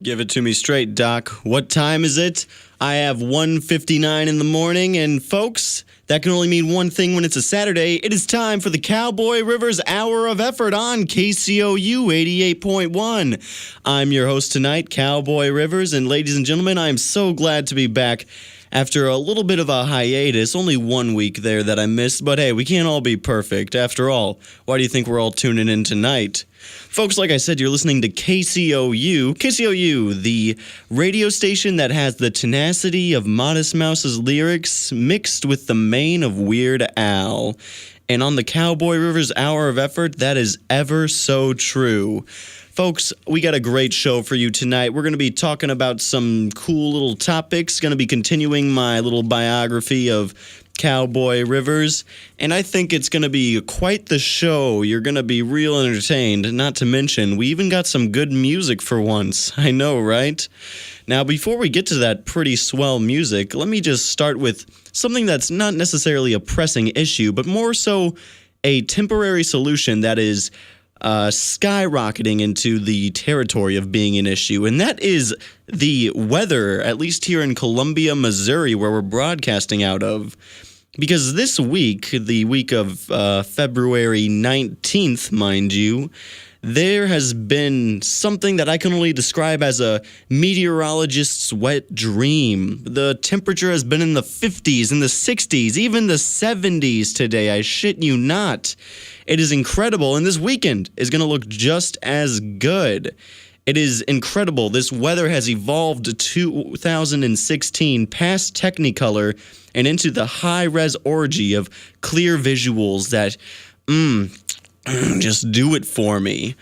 Give it to me straight, Doc. What time is it? I have 1:59 in the morning, and folks, that can only mean one thing when it's a Saturday. It is time for the Cowboy Rivers Hour of Effort on KCOU 88.1. I'm your host tonight, Cowboy Rivers, and ladies and gentlemen, I'm so glad to be back after a little bit of a hiatus. Only 1 week there that I missed, but hey, we can't all be perfect. After all, why do you think we're all tuning in tonight? Folks, like I said, you're listening to KCOU. KCOU, the radio station that has the tenacity of Modest Mouse's lyrics mixed with the mane of Weird Al. And on the Cowboy Rivers Hour of Effort, that is ever so true. Folks, we got a great show for you tonight. We're going to be talking about some cool little topics, going to be continuing my little biography of Cowboy Rivers, and I think it's going to be quite the show. You're going to be real entertained, not to mention, we even got some good music for once. I know, right? Now, before we get to that pretty swell music, let me just start with something that's not necessarily a pressing issue, but more so a temporary solution that is skyrocketing into the territory of being an issue, and that is the weather, at least here in Columbia, Missouri, where we're broadcasting out of. Because this week, the week of February 19th, mind you, there has been something that I can only describe as a meteorologist's wet dream. The temperature has been in the 50s, in the 60s, even the 70s today. I shit you not. It is incredible, and this weekend is going to look just as good. It is incredible. This weather has evolved 2016 past Technicolor and into the high-res orgy of clear visuals that, just do it for me.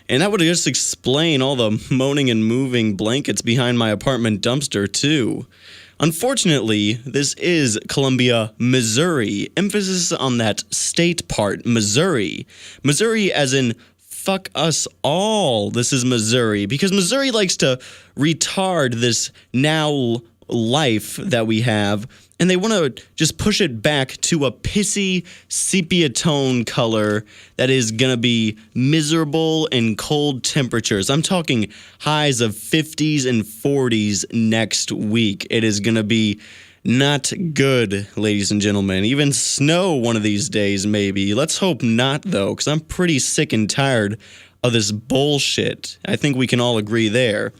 And that would just explain all the moaning and moving blankets behind my apartment dumpster, too. Unfortunately, this is Columbia, Missouri. Emphasis on that state part, Missouri. Missouri as in fuck us all. This is Missouri. Because Missouri likes to retard this now life that we have, and they want to just push it back to a pissy sepia tone color that is going to be miserable and cold temperatures. I'm talking highs of 50s and 40s next week. It is going to be not good, ladies and gentlemen. Even snow one of these days, maybe. Let's hope not, though, because I'm pretty sick and tired of this bullshit. I think we can all agree there.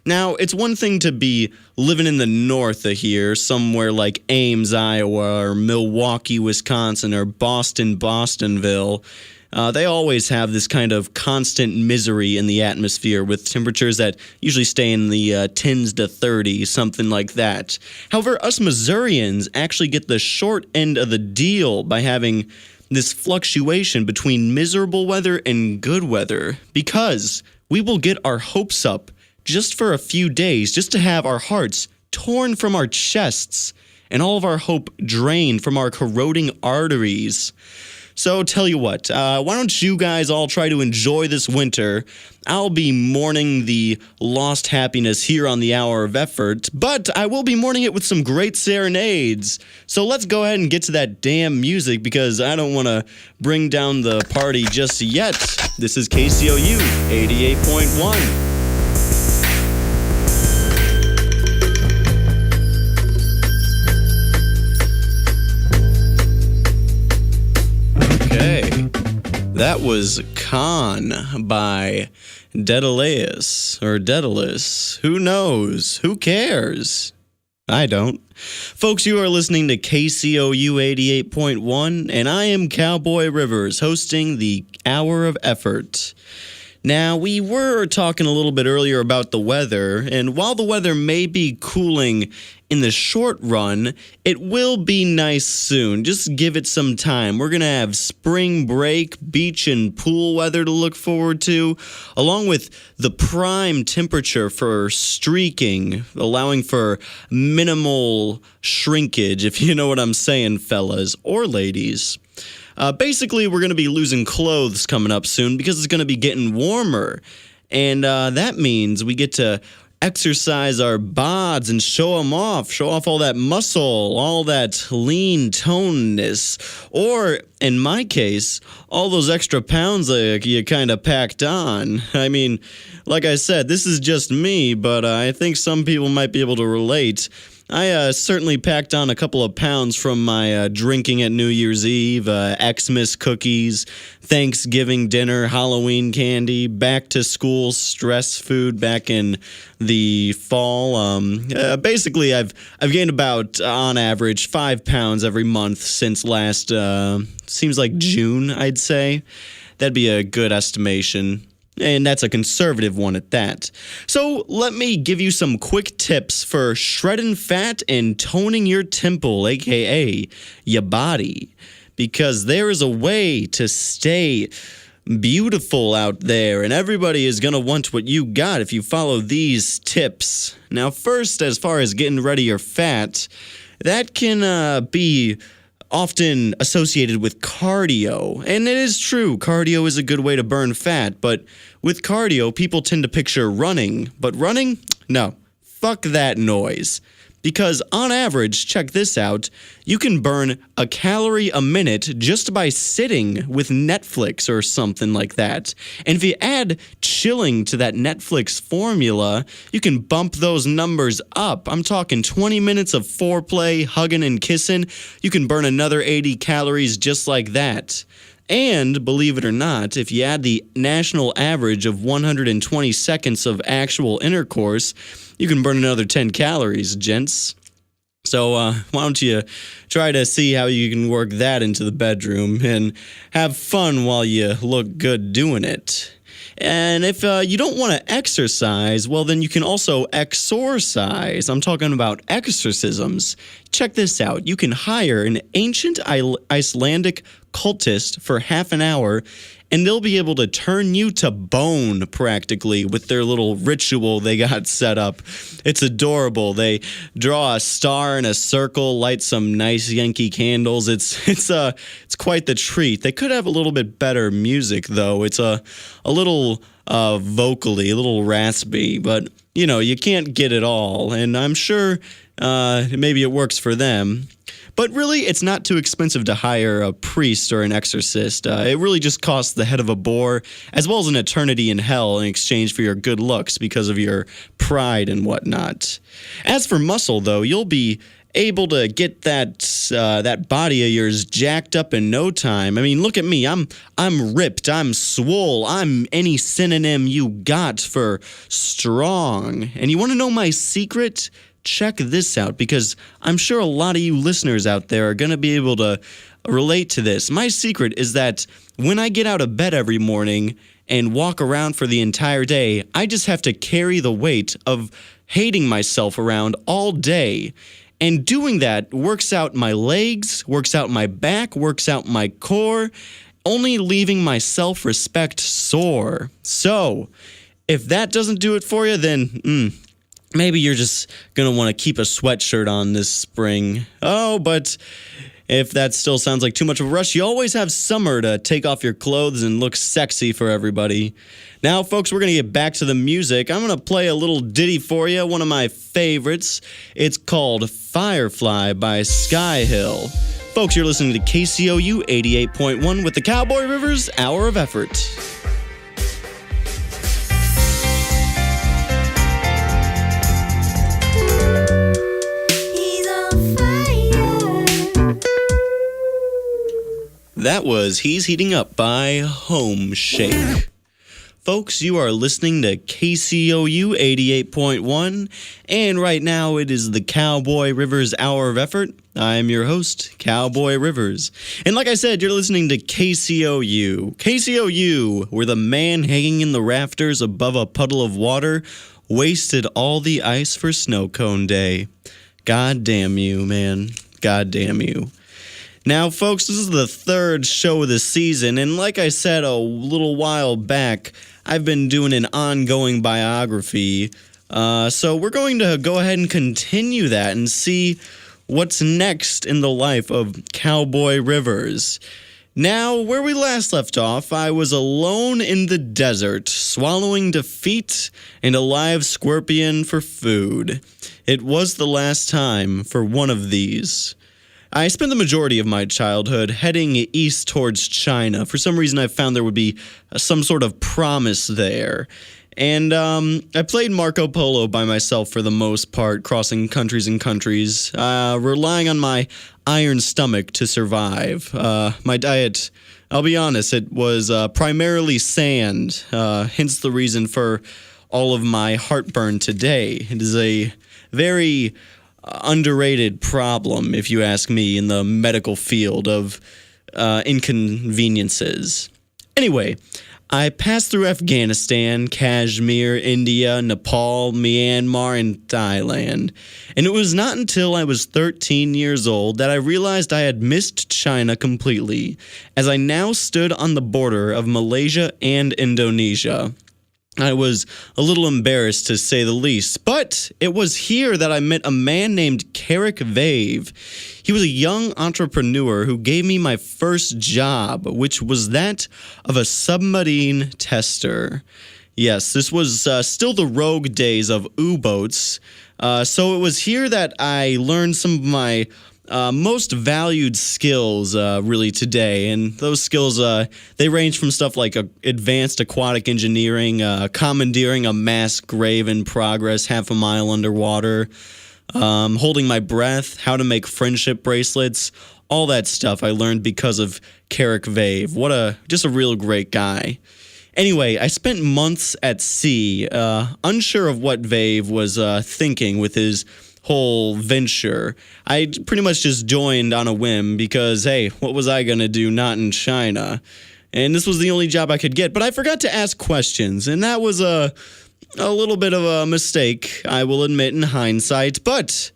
Now, it's one thing to be living in the north of here, somewhere like Ames, Iowa, or Milwaukee, Wisconsin, or Boston, Bostonville. They always have this kind of constant misery in the atmosphere with temperatures that usually stay in the 10s to 30s, something like that. However, us Missourians actually get the short end of the deal by having this fluctuation between miserable weather and good weather, because we will get our hopes up just for a few days, just to have our hearts torn from our chests and all of our hope drained from our corroding arteries. So tell you what, why don't you guys all try to enjoy this winter? I'll be mourning the lost happiness here on the Hour of Effort, but I will be mourning it with some great serenades. So let's go ahead and get to that damn music, because I don't want to bring down the party just yet. This is KCOU 88.1. That was Con by Daedalus, or Daedalus. Who knows? Who cares? I don't. Folks, you are listening to KCOU 88.1, and I am Cowboy Rivers, hosting the Hour of Effort. Now, we were talking a little bit earlier about the weather, and while the weather may be cooling in the short run, it will be nice soon. Just give it some time. We're going to have spring break, beach and pool weather to look forward to, along with the prime temperature for streaking, allowing for minimal shrinkage, if you know what I'm saying, fellas or ladies. Basically, we're going to be losing clothes coming up soon because it's going to be getting warmer. And that means we get to exercise our bods and show off all that muscle, all that lean tonedness, or in my case, all those extra pounds you kind of packed on. I mean, like I said, this is just me, but I think some people might be able to relate. I certainly packed on a couple of pounds from my drinking at New Year's Eve, Xmas cookies, Thanksgiving dinner, Halloween candy, back to school stress food back in the fall. Basically, I've gained about, on average, 5 pounds every month since last, seems like June, I'd say. That'd be a good estimation. And that's a conservative one at that. So let me give you some quick tips for shredding fat and toning your temple, aka your body. Because there is a way to stay beautiful out there, and everybody is going to want what you got if you follow these tips. Now, first, as far as getting rid of your fat, that can be often associated with cardio. And it is true, cardio is a good way to burn fat, but with cardio, people tend to picture running. But running? No. Fuck that noise. Because on average, check this out, you can burn a calorie a minute just by sitting with Netflix or something like that. And if you add chilling to that Netflix formula, you can bump those numbers up. I'm talking 20 minutes of foreplay, hugging and kissing. You can burn another 80 calories just like that. And, believe it or not, if you add the national average of 120 seconds of actual intercourse, you can burn another 10 calories, gents. So why don't you try to see how you can work that into the bedroom and have fun while you look good doing it. And if you don't want to exercise, well, then you can also exorcise. I'm talking about exorcisms. Check this out. You can hire an ancient Icelandic cultist for half an hour, and they'll be able to turn you to bone practically with their little ritual they got set up. It's adorable. They draw a star in a circle, light some nice Yankee candles. It's quite the treat. They could have a little bit better music though. It's a little vocally, a little raspy, but you know, you can't get it all, and I'm sure maybe it works for them. But really, it's not too expensive to hire a priest or an exorcist. It really just costs the head of a boar, as well as an eternity in hell in exchange for your good looks because of your pride and whatnot. As for muscle, though, you'll be able to get that body of yours jacked up in no time. I mean, look at me. I'm ripped. I'm swole. I'm any synonym you got for strong. And you want to know my secret? Check this out, because I'm sure a lot of you listeners out there are going to be able to relate to this. My secret is that when I get out of bed every morning and walk around for the entire day, I just have to carry the weight of hating myself around all day. And doing that works out my legs, works out my back, works out my core, only leaving my self-respect sore. So, if that doesn't do it for you, then maybe you're just going to want to keep a sweatshirt on this spring. Oh, but if that still sounds like too much of a rush, you always have summer to take off your clothes and look sexy for everybody. Now, folks, we're going to get back to the music. I'm going to play a little ditty for you, one of my favorites. It's called Firefly by Skyhill. Folks, you're listening to KCOU 88.1 with the Cowboy Rivers Hour of Effort. That was He's Heating Up by Home Shake. Folks, you are listening to KCOU 88.1, and right now it is the Cowboy Rivers Hour of Effort. I am your host, Cowboy Rivers. And like I said, you're listening to KCOU. KCOU, where the man hanging in the rafters above a puddle of water wasted all the ice for snow cone day. God damn you, man. God damn you. Now, folks, this is the third show of the season, and like I said a little while back, I've been doing an ongoing biography, so we're going to go ahead and continue that and see what's next in the life of Cowboy Rivers. Now, where we last left off, I was alone in the desert, swallowing defeat and a live scorpion for food. It was the last time for one of these. I spent the majority of my childhood heading east towards China. For some reason, I found there would be some sort of promise there. And I played Marco Polo by myself for the most part, crossing countries and countries, relying on my iron stomach to survive. My diet, I'll be honest, it was primarily sand, hence the reason for all of my heartburn today. It is a very underrated problem, if you ask me, in the medical field of inconveniences. Anyway, I passed through Afghanistan, Kashmir, India, Nepal, Myanmar, and Thailand. And it was not until I was 13 years old that I realized I had missed China completely, as I now stood on the border of Malaysia and Indonesia. I was a little embarrassed, to say the least, but it was here that I met a man named Carrick Vave. He was a young entrepreneur who gave me my first job, which was that of a submarine tester. Yes, this was still the rogue days of U-boats, so it was here that I learned some of my most valued skills really today, and those skills they range from stuff like advanced aquatic engineering, commandeering a mass grave in progress half a mile underwater, holding my breath, how to make friendship bracelets, all that stuff I learned because of Carrick Vave. Just a real great guy. Anyway, I spent months at sea, unsure of what Vave was thinking with his whole venture. I pretty much just joined on a whim because, hey, what was I going to do not in China? And this was the only job I could get, but I forgot to ask questions, and that was a little bit of a mistake, I will admit in hindsight, but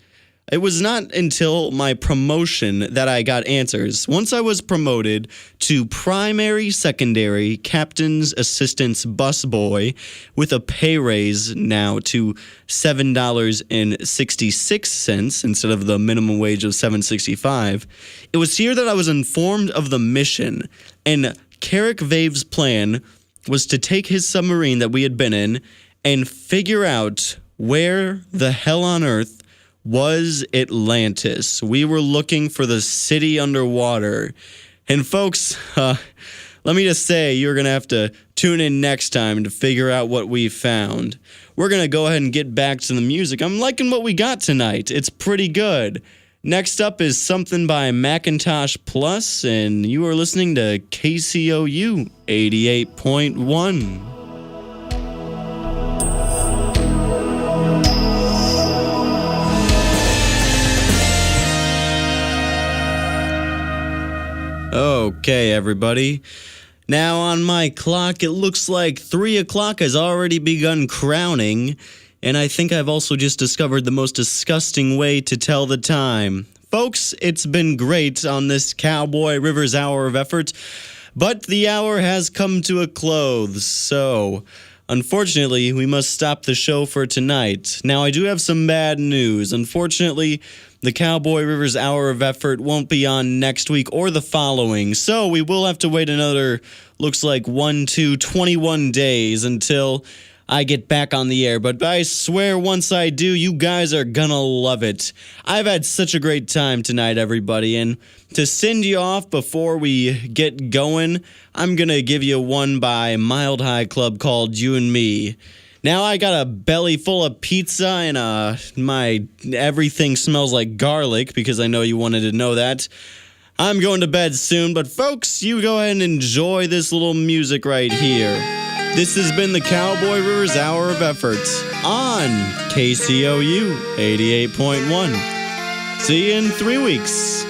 it was not until my promotion that I got answers. Once I was promoted to primary, secondary, captain's assistant's busboy with a pay raise now to $7.66 instead of the minimum wage of $7.65. It was here that I was informed of the mission, and Carrick Vave's plan was to take his submarine that we had been in and figure out where the hell on earth was Atlantis. We were looking for the city underwater. And folks, let me just say, you're going to have to tune in next time to figure out what we found. We're going to go ahead and get back to the music. I'm liking what we got tonight. It's pretty good. Next up is something by Macintosh Plus, and you are listening to KCOU 88.1. Okay, everybody. Now on my clock, it looks like 3 o'clock has already begun crowning, and I think I've also just discovered the most disgusting way to tell the time. Folks, it's been great on this Cowboy Rivers hour of effort, but the hour has come to a close, so unfortunately, we must stop the show for tonight. Now, I do have some bad news. Unfortunately, the Cowboy Rivers Hour of Effort won't be on next week or the following, so we will have to wait another, looks like 21 days until I get back on the air. But I swear once I do, you guys are gonna love it. I've had such a great time tonight, everybody, and to send you off before we get going, I'm gonna give you one by Mild High Club called You and Me. Now I got a belly full of pizza and my everything smells like garlic because I know you wanted to know that. I'm going to bed soon, but folks, you go ahead and enjoy this little music right here. This has been the Cowboy Rivers Hour of Effort on KCOU 88.1. See you in 3 weeks.